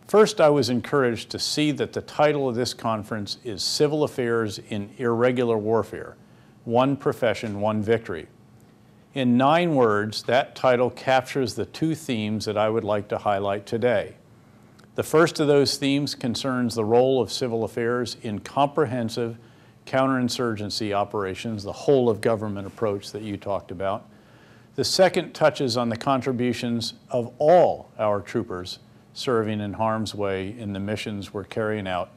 First, I was encouraged to see that the title of this conference is Civil Affairs in Irregular Warfare, One Profession, One Victory. In 9 words, that title captures the 2 themes that I would like to highlight today. The first of those themes concerns the role of civil affairs in comprehensive counterinsurgency operations, the whole of government approach that you talked about. The second touches on the contributions of all our troopers serving in harm's way in the missions we're carrying out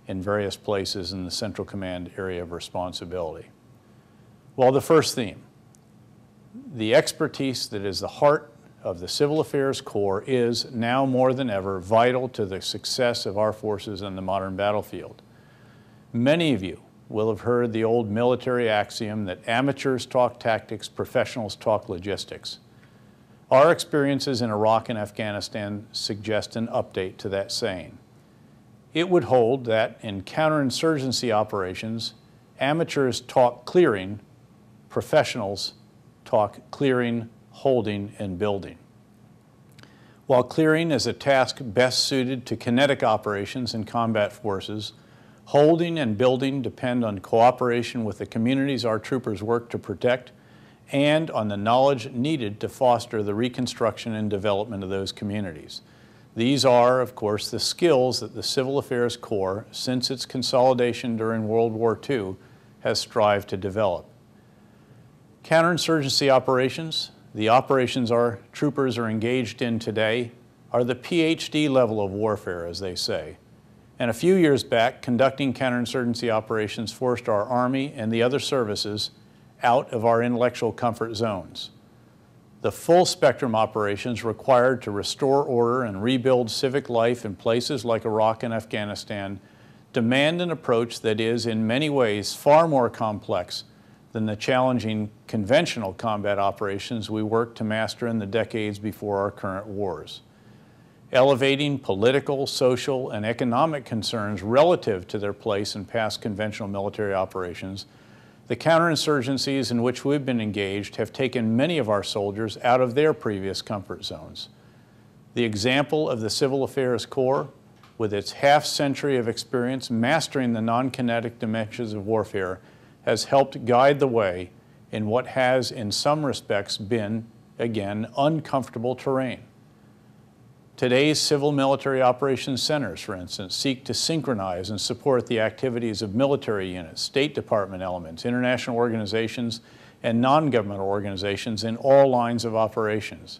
in various places in the Central Command area of responsibility. Well, the first theme, the expertise that is the heart of the Civil Affairs Corps is now more than ever vital to the success of our forces on the modern battlefield. Many of you will have heard the old military axiom that amateurs talk tactics, professionals talk logistics. Our experiences in Iraq and Afghanistan suggest an update to that saying. It would hold that in counterinsurgency operations, amateurs talk clearing, professionals talk clearing, holding, and building. While clearing is a task best suited to kinetic operations and combat forces, holding and building depend on cooperation with the communities our troopers work to protect and on the knowledge needed to foster the reconstruction and development of those communities. These are, of course, the skills that the Civil Affairs Corps, since its consolidation during World War II, has strived to develop. Counterinsurgency operations, the operations our troopers are engaged in today, are the PhD level of warfare, as they say. And a few years back, conducting counterinsurgency operations forced our Army and the other services out of our intellectual comfort zones. The full spectrum operations required to restore order and rebuild civic life in places like Iraq and Afghanistan demand an approach that is in many ways far more complex than the challenging conventional combat operations we worked to master in the decades before our current wars. Elevating political, social, and economic concerns relative to their place in past conventional military operations, the counterinsurgencies in which we've been engaged have taken many of our soldiers out of their previous comfort zones. The example of the Civil Affairs Corps, with its half-century of experience mastering the non-kinetic dimensions of warfare, has helped guide the way in what has, in some respects, been, again, uncomfortable terrain. Today's civil military operations centers, for instance, seek to synchronize and support the activities of military units, State Department elements, international organizations, and non-governmental organizations in all lines of operations.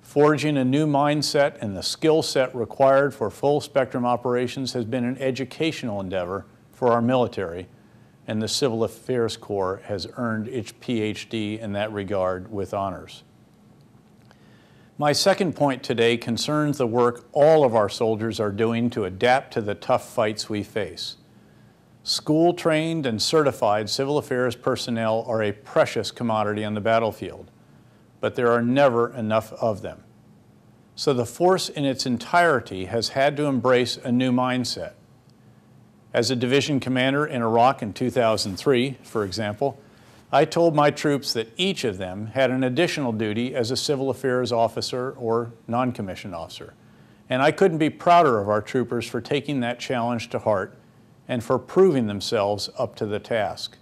Forging a new mindset and the skill set required for full spectrum operations has been an educational endeavor for our military, and the Civil Affairs Corps has earned its PhD in that regard with honors. My second point today concerns the work all of our soldiers are doing to adapt to the tough fights we face. School-trained and certified civil affairs personnel are a precious commodity on the battlefield, but there are never enough of them. So the force in its entirety has had to embrace a new mindset. As a division commander in Iraq in 2003, for example, I told my troops that each of them had an additional duty as a civil affairs officer or non-commissioned officer. And I couldn't be prouder of our troopers for taking that challenge to heart and for proving themselves up to the task.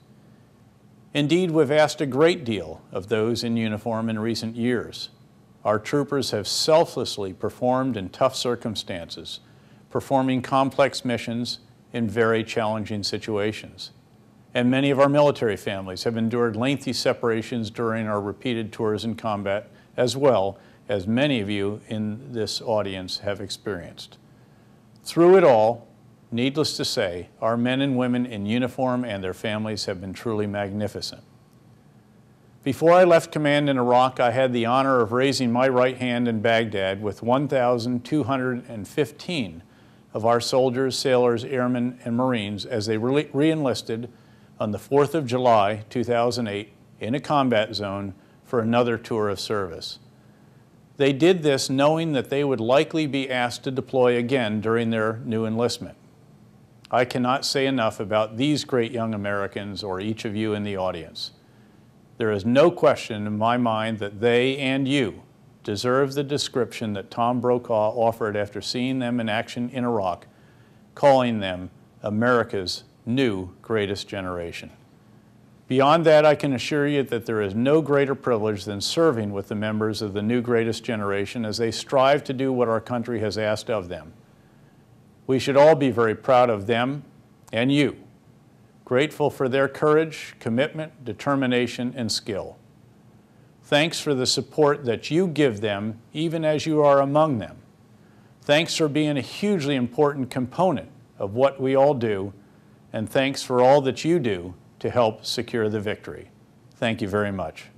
Indeed, we've asked a great deal of those in uniform in recent years. Our troopers have selflessly performed in tough circumstances, performing complex missions in very challenging situations. And many of our military families have endured lengthy separations during our repeated tours in combat, as well as many of you in this audience have experienced. Through it all, needless to say, our men and women in uniform and their families have been truly magnificent. Before I left command in Iraq, I had the honor of raising my right hand in Baghdad with 1,215 of our soldiers, sailors, airmen, and Marines as they re-enlisted on the 4th of July, 2008, in a combat zone for another tour of service. They did this knowing that they would likely be asked to deploy again during their new enlistment. I cannot say enough about these great young Americans or each of you in the audience. There is no question in my mind that they and you deserve the description that Tom Brokaw offered after seeing them in action in Iraq, calling them America's new greatest generation. Beyond that, I can assure you that there is no greater privilege than serving with the members of the new greatest generation as they strive to do what our country has asked of them. We should all be very proud of them and you, grateful for their courage, commitment, determination, and skill. Thanks for the support that you give them even as you are among them. Thanks for being a hugely important component of what we all do, and thanks for all that you do to help secure the victory. Thank you very much.